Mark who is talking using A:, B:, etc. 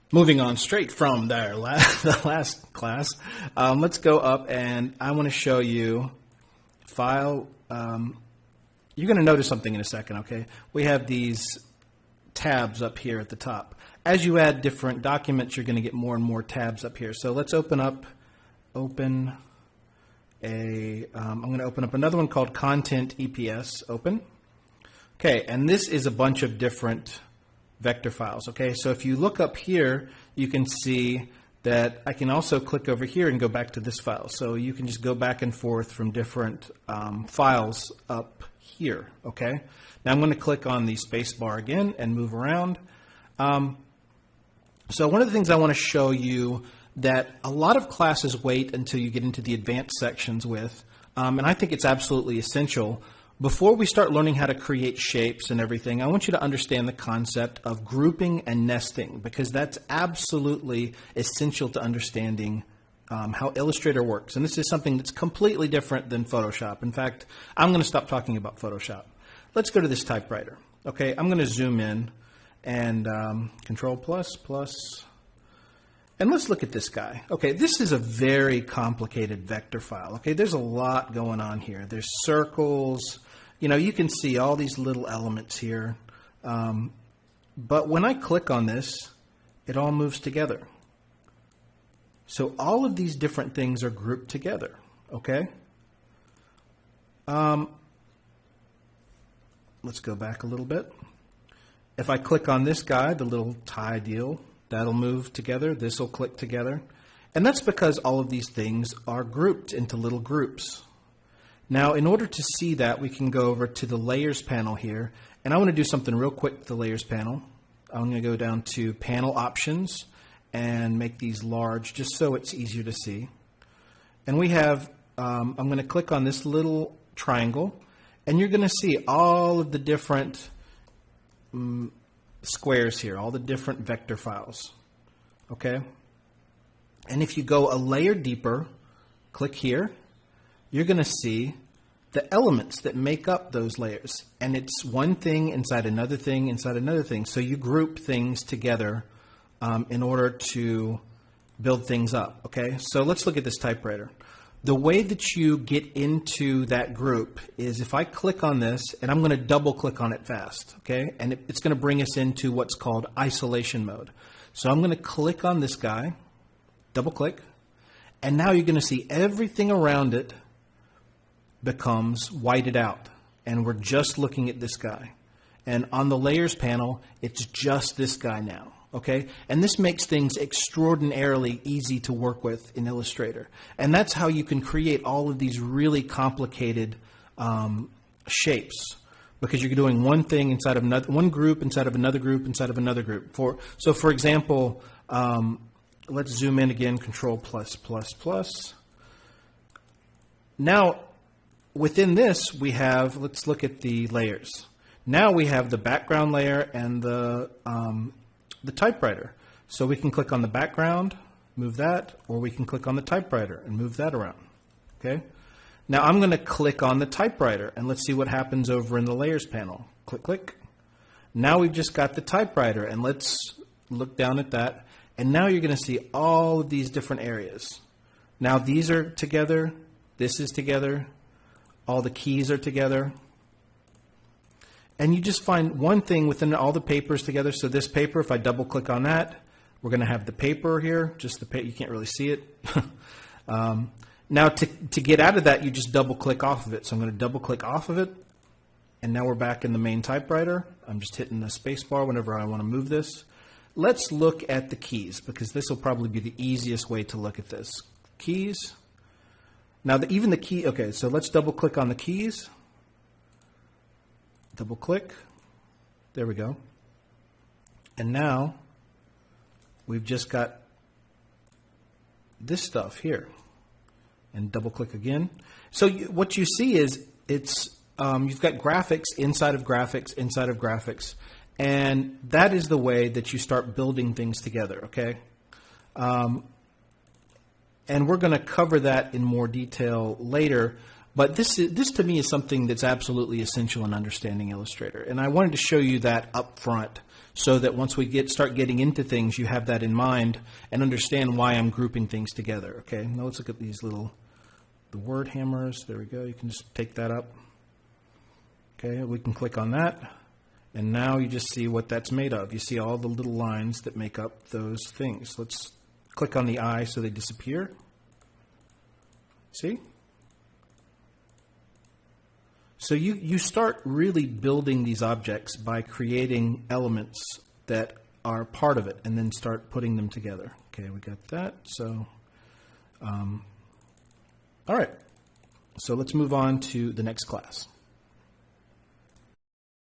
A: Moving on straight from there, the last class, let's go up and I want to show you File. You're going to notice something in a second, okay? We have these tabs up here at the top. As you add different documents, you're going to get more and more tabs up here. So let's I'm going to open up another one called Content EPS, open. Okay, and this is a bunch of different vector files, okay? So if you look up here, you can see that I can also click over here and go back to this file. So you can just go back and forth from different files up here, okay? Now I'm going to click on the space bar again and move around. So one of the things I want to show you that a lot of classes wait until you get into the advanced sections with, and I think it's absolutely essential. Before we start learning how to create shapes and everything, I want you to understand the concept of grouping and nesting, because that's absolutely essential to understanding how Illustrator works. And this is something that's completely different than Photoshop. In fact, I'm going to stop talking about Photoshop. Let's go to this typewriter. Okay, I'm going to zoom in and Control plus, and let's look at this guy. Okay, this is a very complicated vector file. Okay, there's a lot going on here. There's circles. You know, you can see all these little elements here. But when I click on this, it all moves together. So all of these different things are grouped together. Okay? Let's go back a little bit. If I click on this guy, the little tie deal, that'll move together. This will click together. And that's because all of these things are grouped into little groups. Now, in order to see that, we can go over to the Layers panel here. And I want to do something real quick with the Layers panel. I'm going to go down to Panel Options and make these large just so it's easier to see. And we have, I'm going to click on this little triangle. And you're going to see all of the different squares here, all the different vector files. Okay? And if you go a layer deeper, click here, you're going to see the elements that make up those layers. And it's one thing inside another thing inside another thing. So you group things together in order to build things up. Okay? So let's look at this typewriter. The way that you get into that group is if I click on this, and I'm going to double click on it fast, okay? And it's going to bring us into what's called isolation mode. So I'm going to click on this guy, double click, and now you're going to see everything around it becomes whited out. And we're just looking at this guy. And on the Layers panel, it's just this guy now. Okay, and this makes things extraordinarily easy to work with in Illustrator. And that's how you can create all of these really complicated shapes, because you're doing one thing inside of another, one group inside of another group inside of another group. So for example, let's zoom in again, Control plus. Now, within this, we have, let's look at the layers. Now we have the background layer and the typewriter. So we can click on the background, move that, or we can click on the typewriter and move that around. Okay? Now I'm going to click on the typewriter and let's see what happens over in the Layers panel. Click, click. Now we've just got the typewriter, and let's look down at that. And now you're going to see all of these different areas. Now these are together, this is together, all the keys are together. And you just find one thing within all the papers together. So this paper, if I double click on that, we're going to have the paper here. Just the paper, you can't really see it. Now to get out of that, you just double click off of it. So I'm going to double click off of it. And now we're back in the main typewriter. I'm just hitting the space bar whenever I want to move this. Let's look at the keys, because this will probably be the easiest way to look at this. Keys. Now even the key, okay, so let's double click on the keys. Double click. There we go. And now we've just got this stuff here. And double click again. So what you see is it's you've got graphics inside of graphics inside of graphics. And that is the way that you start building things together, okay? And we're going to cover that in more detail later. But this to me is something that's absolutely essential in understanding Illustrator. And I wanted to show you that up front so that once we start getting into things, you have that in mind and understand why I'm grouping things together. Okay, now let's look at these the word hammers. There we go. You can just take that up. Okay, we can click on that, and now you just see what that's made of. You see all the little lines that make up those things. Let's click on the eye so they disappear. See? So you start really building these objects by creating elements that are part of it and then start putting them together. Okay, we got that. So, all right. So let's move on to the next class.